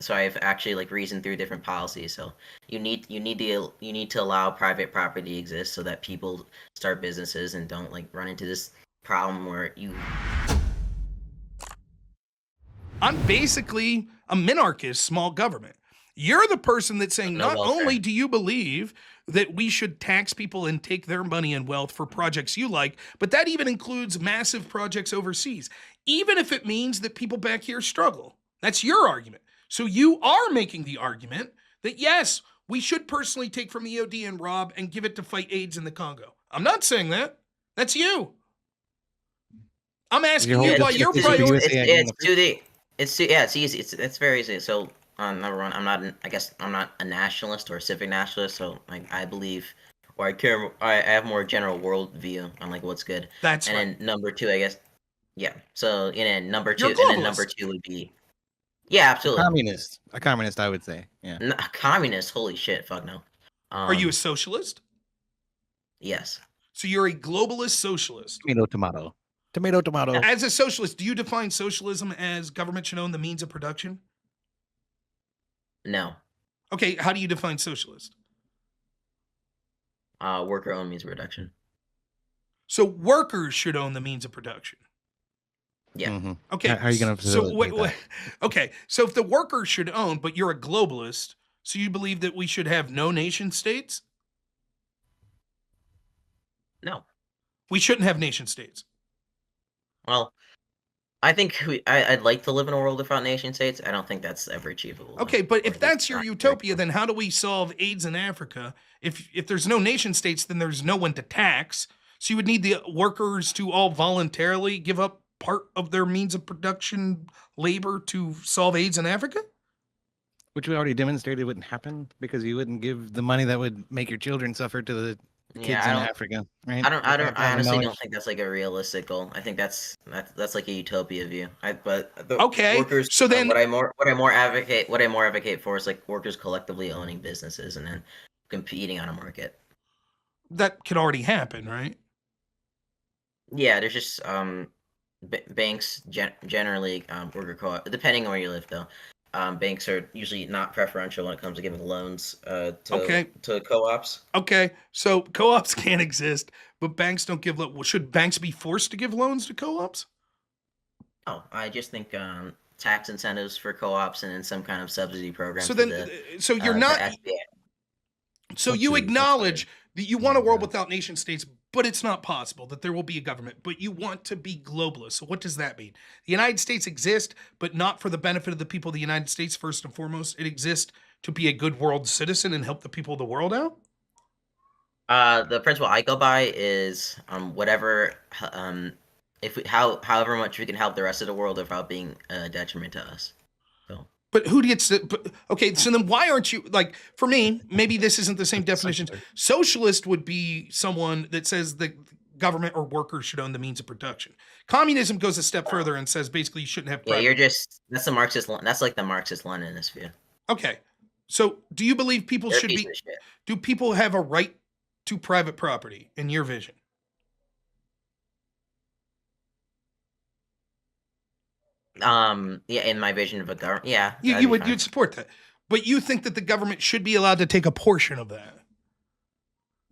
So I've actually like reasoned through different policies. So you need to allow private property to exist so that people start businesses and don't like run into this problem where you. I'm basically a minarchist, small government. You're the person that's saying No not welfare. only do you believe that we should tax people and take their money and wealth for projects you like, but that even includes massive projects overseas, even if it means that people back here struggle. That's your argument. So you are making the argument that yes, we should personally take from EOD and rob and give it to fight AIDS in the Congo. I'm not saying that. That's you. I'm asking you why your priority. It's too the. It's too, yeah. It's easy. It's very easy. So number one, I guess I'm not a nationalist or a civic nationalist. So like I believe, or I care. I have more general world view on like what's good. That's and right. then number two, I guess. Yeah. So and then number two, You're and then globalist. number two would be. Yeah, absolutely. A communist, I would say. Yeah. A communist? Holy shit! Fuck no. Are you a socialist? Yes. So you're a globalist socialist. Tomato. As a socialist, do you define socialism as government should own the means of production? No. Okay, how do you define socialist? Worker owned means of production. So workers should own the means of production. Yeah. Mm-hmm. Okay. How are you going to facilitate that? Okay. So if the workers should own, but you're a globalist, so you believe that we should have no nation states? No. We shouldn't have nation states. Well, I think I'd like to live in a world without nation states. I don't think that's ever achievable. Okay, but if that's your utopia, then how do we solve AIDS in Africa? If there's no nation states, then there's no one to tax. So you would need the workers to all voluntarily give up part of their means of production labor to solve AIDS in Africa? Which we already demonstrated wouldn't happen because you wouldn't give the money that would make your children suffer to the kids in Africa, right? I honestly don't think that's like a realistic goal. I think that's like a utopia view. Workers, so then what I more advocate for is like workers collectively owning businesses and then competing on a market. That could already happen, right? Yeah, there's just banks generally worker co-op, depending on where you live though. Banks are usually not preferential when it comes to giving loans to co-ops. Okay, so co-ops can't exist, but banks don't give loans. Should banks be forced to give loans to co-ops? Oh, I just think tax incentives for co-ops and then some kind of subsidy program. So then, so you're not. So you acknowledge that you want a world without nation states, but it's not possible that there will be a government, but you want to be globalist. So what does that mean? The United States exists, but not for the benefit of the people of the United States, first and foremost. It exists to be a good world citizen and help the people of the world out? The principle I go by is whatever, however much we can help the rest of the world without being a detriment to us. So. But who gets it? Okay, so then why aren't you, like, for me, maybe this isn't the same definition. Socialist would be someone that says the government or workers should own the means of production. Communism goes a step further and says basically you shouldn't have private. Yeah, that's like the Marxist-Leninist view. Okay, so do you believe people should be, do people have a right to private property in your vision? Yeah, in my vision of a government, yeah. You'd support that. But you think that the government should be allowed to take a portion of that?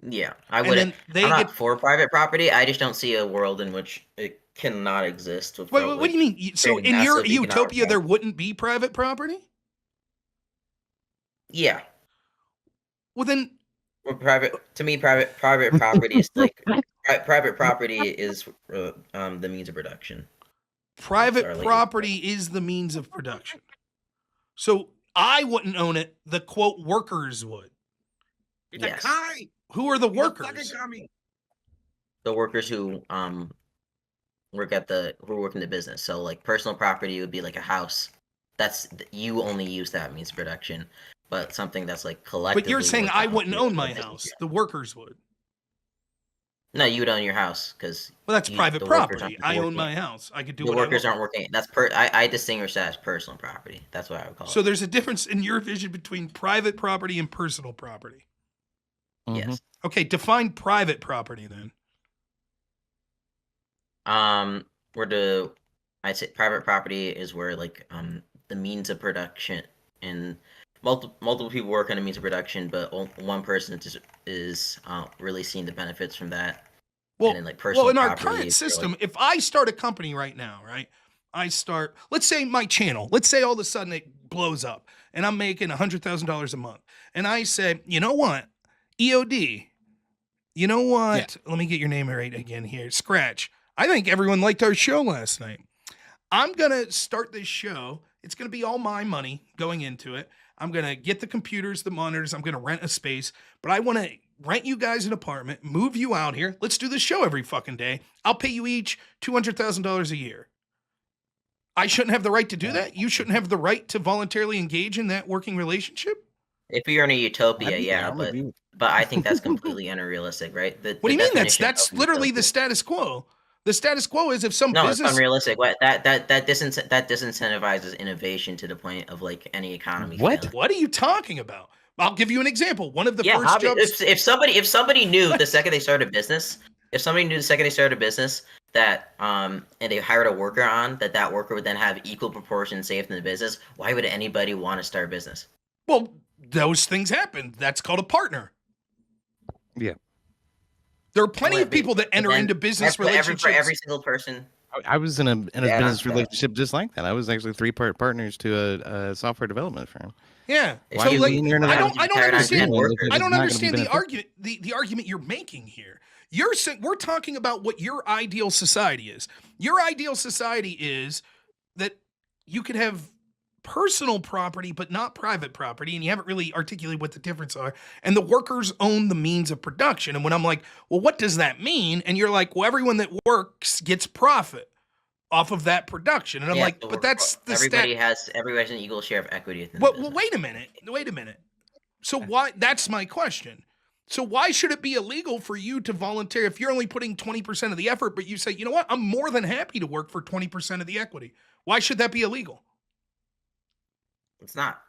Yeah, I wouldn't. I'm not for private property. I just don't see a world in which it cannot exist. Wait, what do you mean? So in your utopia, there wouldn't be private property? Yeah. Well, then. Well, private property is like private property is the means of production. Private property is the means of production. So I wouldn't own it. The quote workers would. Yes. Who are the workers? The workers who work in the business. So like personal property would be like a house. That's you only use that means of production. But something that's like collectively. But you're saying I wouldn't own my house. The workers would. No, you would own your house because. Well, that's private property. I own my house. I could do. The workers aren't working. That's I distinguish that as personal property. That's what I would call it. So there's a difference in your vision between private property and personal property. Yes. Okay, define private property then. I'd say private property is where like the means of production and multiple people work on a means of production, but one person is really seeing the benefits from that. Well, and then like personal in our property, current system, like, if I start a company right now, right? Let's say my channel, let's say all of a sudden it blows up and I'm making $100,000 a month. And I say, you know what? EOD, you know what? Let me get your name right again here. Scratch. I think everyone liked our show last night. I'm going to start this show. It's going to be all my money going into it. I'm going to get the computers, the monitors. I'm going to rent a space, but I want to rent you guys an apartment, move you out here. Let's do this show every fucking day. I'll pay you each $200,000 a year. I shouldn't have the right to do that. You shouldn't have the right to voluntarily engage in that working relationship. If you're in a utopia, Yeah, but I think that's completely unrealistic, right? What do you mean? That's literally the status quo. The status quo is if some business... it's unrealistic. What that disincentivizes innovation to the point of like any economy. What? failing. What are you talking about? I'll give you an example. One of the first jobs... If somebody knew the second they started a business, that and they hired a worker on, that worker would then have equal proportions saved in the business, why would anybody want to start a business? Well, those things happen. That's called a partner. Yeah. There are plenty of people that enter into business relationships. For every single person. I was in a business relationship just like that. I was actually 3-part partners to a software development firm. Yeah. Why So like, you learn I about don't understand. I don't understand the benefit? argument. The argument you're making here. You're saying we're talking about what your ideal society is. Your ideal society is that you could have personal property but not private property, and you haven't really articulated what the difference are, and the workers own the means of production. And when I'm like, well, what does that mean? And you're like, well, everyone that works gets profit off of that production. And I'm like, but that's the everybody has an equal share of equity. Well, wait a minute. So why? That's my question. So why should it be illegal for you to volunteer if you're only putting 20% of the effort, but you say, you know what, I'm more than happy to work for 20% of the equity? Why should that be illegal? It's not.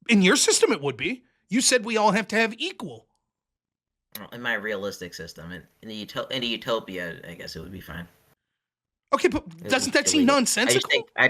In your system, it would be. You said we all have to have equal. In my realistic system, in the utopia, I guess it would be fine. Okay, but doesn't that seem nonsensical? I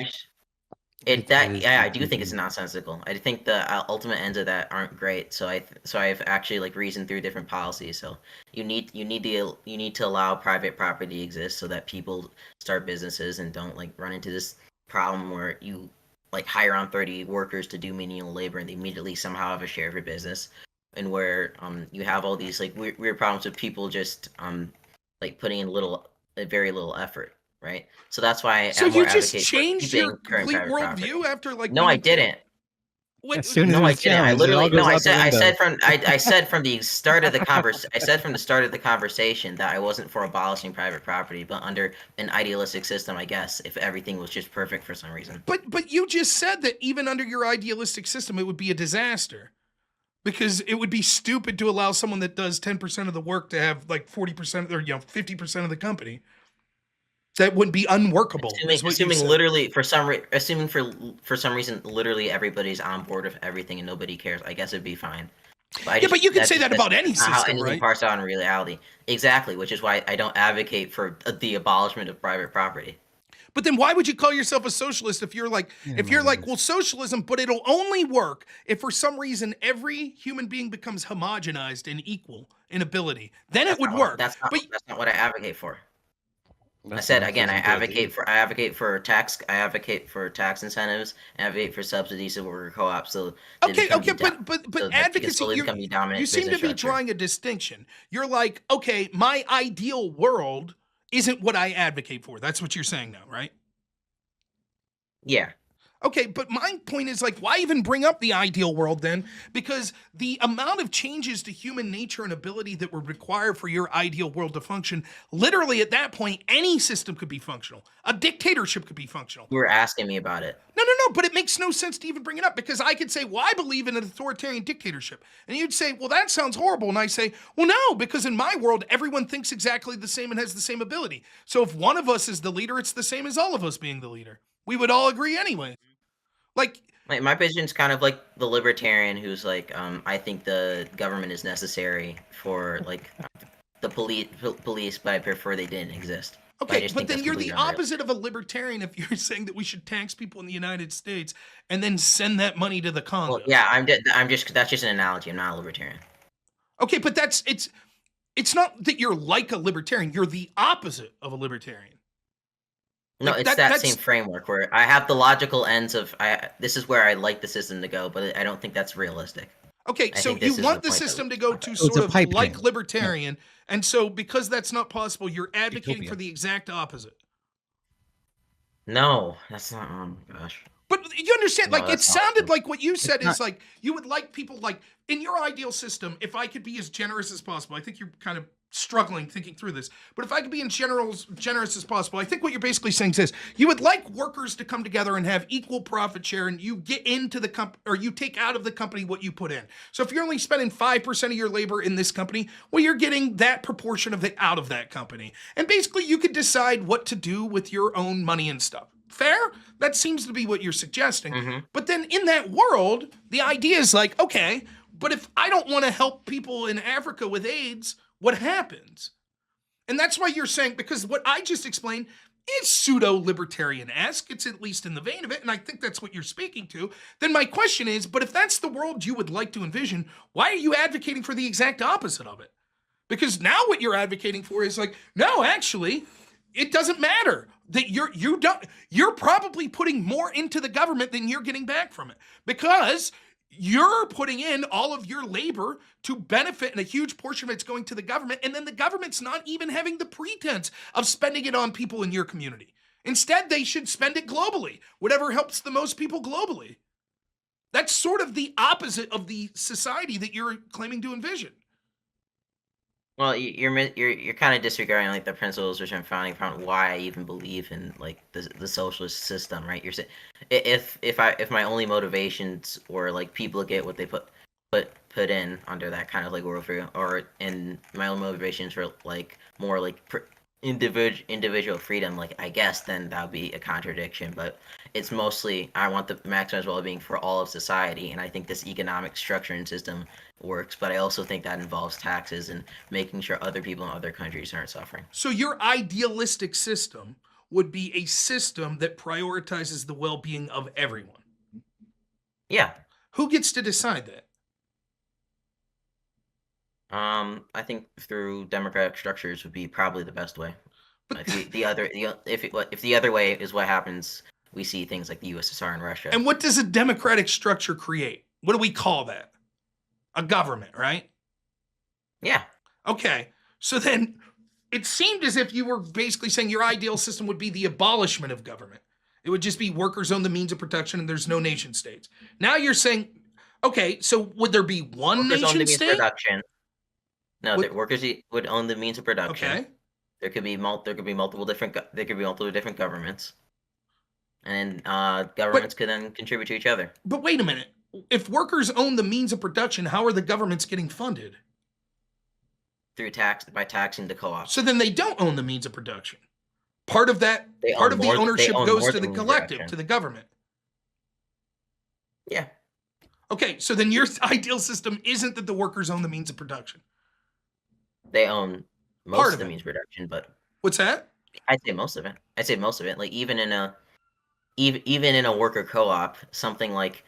do think it's nonsensical. I think the ultimate ends of that aren't great. So I've actually like reasoned through different policies. So you need to allow private property to exist so that people start businesses and don't like run into this problem where you like hire on 30 workers to do menial labor and they immediately somehow have a share of your business, and where you have all these like weird problems with people just like putting in very little effort. Right, so that's why. So you just changed your complete worldview after like? No, I didn't. No, I didn't. I literally no. I said from the start of the conversation that I wasn't for abolishing private property, but under an idealistic system, I guess, if everything was just perfect for some reason. But you just said that even under your idealistic system, it would be a disaster. Because it would be stupid to allow someone that does 10% of the work to have like 40% or 50% of the company. That would be unworkable. Assuming literally for some reason literally everybody's on board with everything and nobody cares, I guess it'd be fine. But you can say that about any system, how anything right? Parts out in reality. Exactly, which is why I don't advocate for the abolishment of private property. But then why would you call yourself a socialist if you're like, well, socialism, but it'll only work if for some reason every human being becomes homogenized and equal in ability. Then it would work. That's not what I advocate for. I said again, I advocate for tax incentives, advocate for subsidies to worker co-ops. So but advocacy, you seem to be drawing a distinction. You're like, okay, my ideal world isn't what I advocate for. That's what you're saying now, right? Yeah. Okay, but my point is like, why even bring up the ideal world then? Because the amount of changes to human nature and ability that would require for your ideal world to function, literally at that point, any system could be functional. A dictatorship could be functional. You were asking me about it. No, but it makes no sense to even bring it up because I could say, well, I believe in an authoritarian dictatorship. And you'd say, well, that sounds horrible. And I say, well, no, because in my world, everyone thinks exactly the same and has the same ability. So if one of us is the leader, it's the same as all of us being the leader. We would all agree anyway. Like my position's kind of like the libertarian who's like, I think the government is necessary for like the police, but I prefer they didn't exist. Okay, but then you're the opposite of a libertarian if you're saying that we should tax people in the United States and then send that money to the Congo. Well, yeah, I'm just that's just an analogy. I'm not a libertarian. Okay, but it's not that you're like a libertarian. You're the opposite of a libertarian. No, Like, it's that same framework where I have the logical ends of this is where I like the system to go, but I don't think that's realistic. Okay, so you want the system to go to sort of like libertarian, and so because that's not possible, you're advocating for the exact opposite. No, that's not. Oh my gosh. But you understand, like, it sounded like what you said is like you would like people, like, in your ideal system, if I could be as generous as possible. I think you're kind of struggling thinking through this, but if I could be in generous as possible, I think what you're basically saying is you would like workers to come together and have equal profit share, and you get into the company, or you take out of the company what you put in. So if you're only spending 5% of your labor in this company, well, you're getting that proportion of it out of that company. And basically you could decide what to do with your own money and stuff. Fair? That seems to be what you're suggesting. Mm-hmm. But then in that world, the idea is like, okay, but if I don't want to help people in Africa with AIDS, what happens? And that's why you're saying, because what I just explained is pseudo-libertarian-esque, it's at least in the vein of it, and I think that's what you're speaking to. Then my question is, but if that's the world you would like to envision, why are you advocating for the exact opposite of it? Because now what you're advocating for is like, no, actually, it doesn't matter that you're probably putting more into the government than you're getting back from it, because you're putting in all of your labor to benefit, and a huge portion of it's going to the government, and then the government's not even having the pretense of spending it on people in your community. Instead, they should spend it globally, whatever helps the most people globally. That's sort of the opposite of the society that you're claiming to envision. Well, you're kind of disregarding like the principles which I'm founding upon why I even believe in like the socialist system, right? You're saying if my only motivations were like people get what they put in under that kind of like worldview, or in my own motivations for like more like individual freedom, like I guess then that would be a contradiction. But it's mostly I want the maximized well-being for all of society, and I think this economic structuring system works, but I also think that involves taxes and making sure other people in other countries aren't suffering. So your idealistic system would be a system that prioritizes the well-being of everyone. Yeah. Who gets to decide that? I think through democratic structures would be probably the best way. But if the other way is what happens, we see things like the USSR and Russia. And what does a democratic structure create? What do we call that? A government, right? Yeah. Okay. So then it seemed as if you were basically saying your ideal system would be the abolishment of government. It would just be workers own the means of production and there's no nation states. Now you're saying, okay, so would there be one nation state? Production. No, workers would own the means of production. Okay. There could be multiple different governments, and governments could then contribute to each other. But wait a minute. If workers own the means of production, how are the governments getting funded? By taxing the co-ops. So then they don't own the means of production. Part of the ownership goes to the collective, to the government. Yeah. Okay, so then your ideal system isn't that the workers own the means of production. They own most of the means of production, but what's that? I'd say most of it. Like even in a worker co-op, something like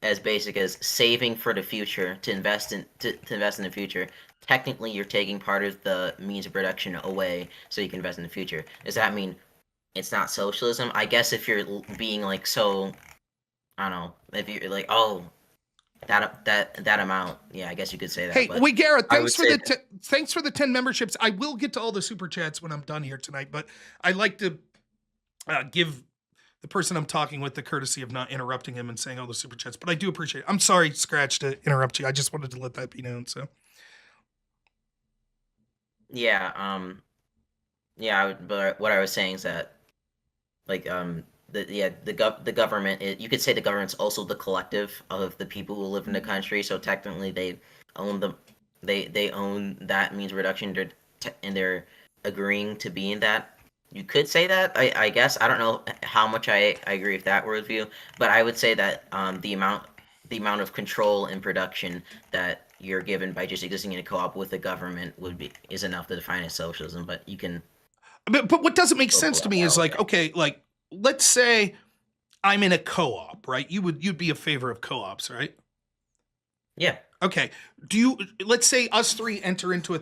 as basic as saving for the future to invest in the future. Technically, you're taking part of the means of production away so you can invest in the future. Does that mean it's not socialism? I guess if you're being like so, I don't know, if you're like, oh, that amount, yeah, I guess you could say that. Hey, wait, Garrett, thanks for the 10 memberships. I will get to all the super chats when I'm done here tonight, but I like to give the person I'm talking with the courtesy of not interrupting him and saying all the super chats, but I do appreciate it. I'm sorry, Scratch, to interrupt you. I just wanted to let that be known. So, but what I was saying is that, like, the government, you could say the government's also the collective of the people who live in the country. So technically, they own they own that means reduction, and they're agreeing to be in that. You could say that. I guess I don't know how much I agree with that worldview, but I would say that the amount of control and production that you're given by just existing in a co-op with the government is enough to define as socialism. But you can. But what doesn't make Go sense pull to out me that is like, okay, like let's say I'm in a co-op, right? You'd be a favor of co-ops, right? Yeah. Okay. Let's say us three enter into a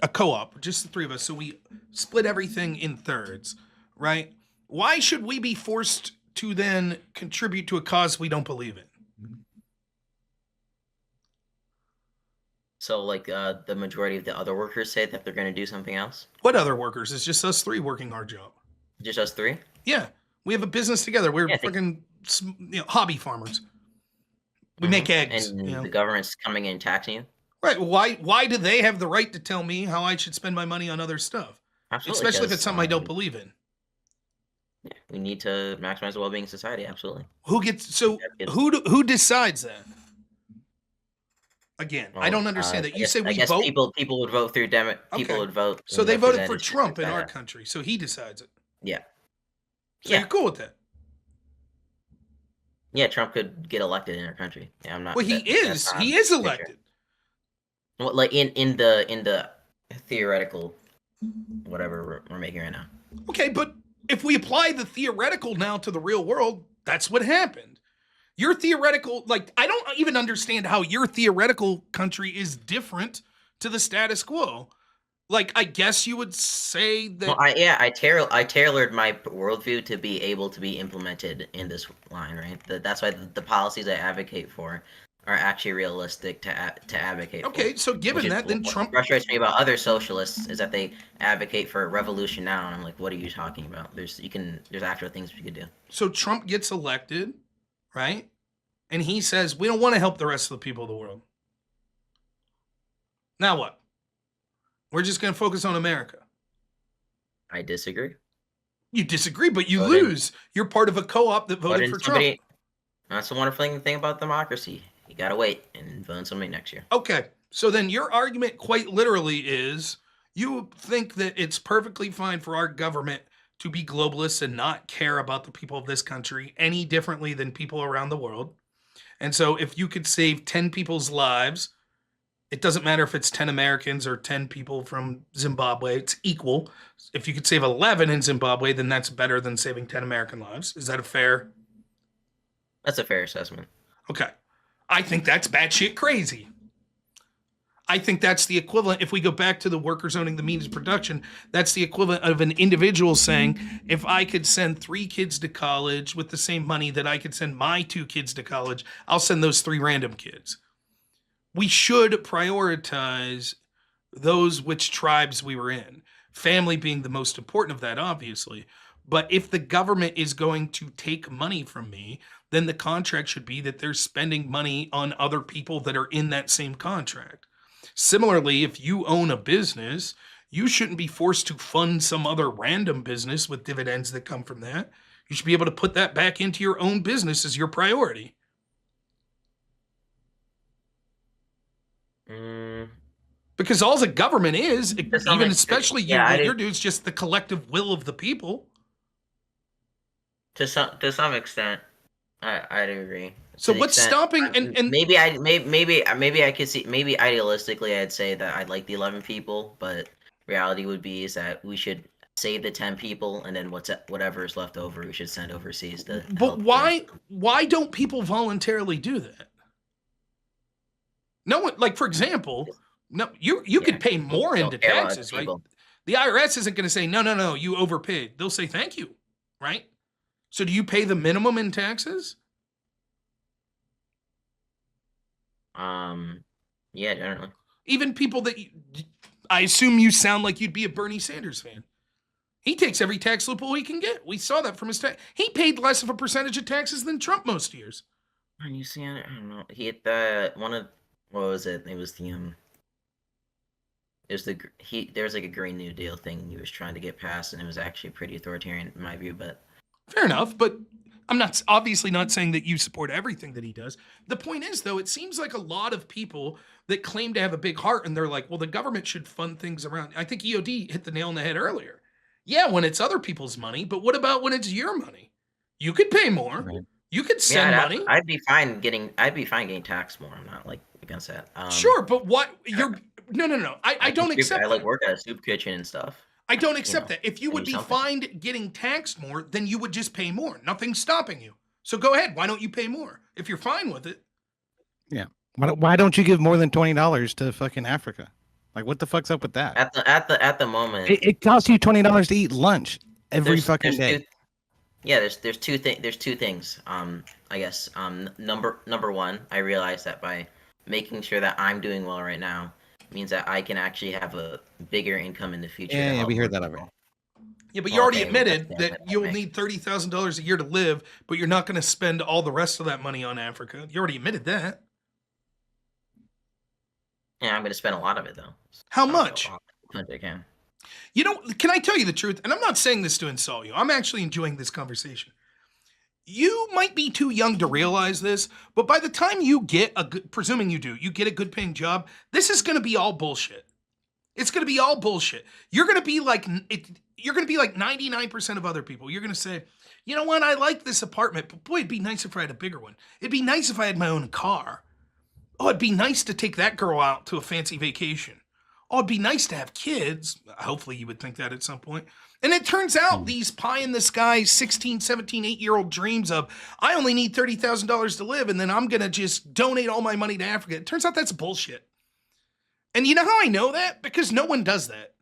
co-op, just the three of us, so we split everything in thirds, right? Why should we be forced to then contribute to a cause we don't believe in? So like the majority of the other workers say that they're going to do something else. What other workers? It's just us three working our job. Just us three. Yeah, we have a business together. We're Yeah, freaking hobby farmers. We make eggs. And the government's coming in and taxing you. Right. Why do they have the right to tell me how I should spend my money on other stuff? Absolutely, Especially if it's something I don't believe in. Yeah, we need to maximize the well-being of society. Absolutely. Who decides that? Again, I don't understand that. You say we vote. People would vote through people would vote. So they voted for Trump in our country, so he decides it. Yeah. So you're cool with that? Yeah, Trump could get elected in our country. Yeah, I'm not. Well, he is elected. Well, like in the theoretical whatever we're making right now. Okay, but if we apply the theoretical now to the real world, that's what happened. Your theoretical, like, I don't even understand how your theoretical country is different to the status quo. Like, I guess you would say that. Well, I tailored my worldview to be able to be implemented in this line, right? That's why the policies I advocate for are actually realistic to advocate. Okay, for. So given that, then Trump frustrates me about other socialists is that they advocate for a revolution now, and I'm like, what are you talking about? There's actual things we could do. So Trump gets elected, right? And he says, we don't want to help the rest of the people of the world. Now what? We're just going to focus on America. I disagree. You disagree, but you lose. You're part of a co-op that voted for Trump. That's the wonderful thing about democracy. You got to wait and vote somebody next year. Okay. So then your argument quite literally is you think that it's perfectly fine for our government to be globalists and not care about the people of this country any differently than people around the world. And so if you could save 10 people's lives, it doesn't matter if it's 10 Americans or 10 people from Zimbabwe, it's equal. If you could save 11 in Zimbabwe, then that's better than saving 10 American lives. Is that a fair? That's a fair assessment. Okay. I think that's batshit crazy. I think that's the equivalent, if we go back to the workers owning the means of production, that's the equivalent of an individual saying, if I could send 3 kids to college with the same money that I could send my 2 kids to college, I'll send those 3 random kids. We should prioritize those which tribes we were in. Family being the most important of that, obviously. But if the government is going to take money from me, then the contract should be that they're spending money on other people that are in that same contract. Similarly, if you own a business, you shouldn't be forced to fund some other random business with dividends that come from that. You should be able to put that back into your own business as your priority. Because all the government is, even especially what you're doing, is just the collective will of the people. To some extent, I'd agree. So what's stopping? And maybe I could see, maybe idealistically I'd say that I'd like the 11 people, but reality would be is that we should save the 10 people, and then whatever is left over we should send overseas to. But why don't people voluntarily do that? No one, like for example, no, you could pay more into taxes, right? The IRS isn't going to say no, you overpaid. They'll say thank you, right? So do you pay the minimum in taxes? Yeah, generally. Even people that I assume you sound like you'd be a Bernie Sanders fan. He takes every tax loophole he can get. We saw that from his tax. He paid less of a percentage of taxes than Trump most years. Are you seeing it? I don't know. He hit the one of what was it? It was the there was like a Green New Deal thing he was trying to get passed, and it was actually pretty authoritarian in my view. But fair enough. But I'm obviously not saying that you support everything that he does. The point is, though, it seems like a lot of people that claim to have a big heart, and they're like, well, the government should fund things around. I think EOD hit the nail on the head earlier. Yeah, when it's other people's money, but what about when it's your money? You could pay more. Right. You could send money. I'd be fine getting taxed more. I'm not like against that. Sure, but what you're no. I don't accept. I like work at a soup kitchen and stuff. I don't accept that. If you I would do be something. fined getting taxed more, then you would just pay more. Nothing's stopping you. So go ahead. Why don't you pay more if you're fine with it? Yeah. Why don't you give more than $20 to fucking Africa? Like, what the fuck's up with that? At the moment, It costs you $20 to eat lunch every fucking day. There's two things. I guess number one, I realize that by making sure that I'm doing well right now means that I can actually have a bigger income in the future. Yeah, we heard that already. Yeah, but you already okay, admitted well, that you'll need $30,000 a year to live, but you're not going to spend all the rest of that money on Africa. You already admitted that. Yeah, I'm going to spend a lot of it though. How much? I can. You know, can I tell you the truth? And I'm not saying this to insult you. I'm actually enjoying this conversation. You might be too young to realize this, but by the time you get presuming you do, you get a good paying job, this is going to be all bullshit. It's going to be all bullshit. You're going to be like 99% of other people. You're going to say, you know what? I like this apartment, but boy, it'd be nice if I had a bigger one. It'd be nice if I had my own car. Oh, it'd be nice to take that girl out to a fancy vacation. Oh, it'd be nice to have kids. Hopefully you would think that at some point. And it turns out these pie in the sky 16, 17, 8-year-old dreams of, I only need $30,000 to live and then I'm going to just donate all my money to Africa. It turns out that's bullshit. And you know how I know that? Because no one does that.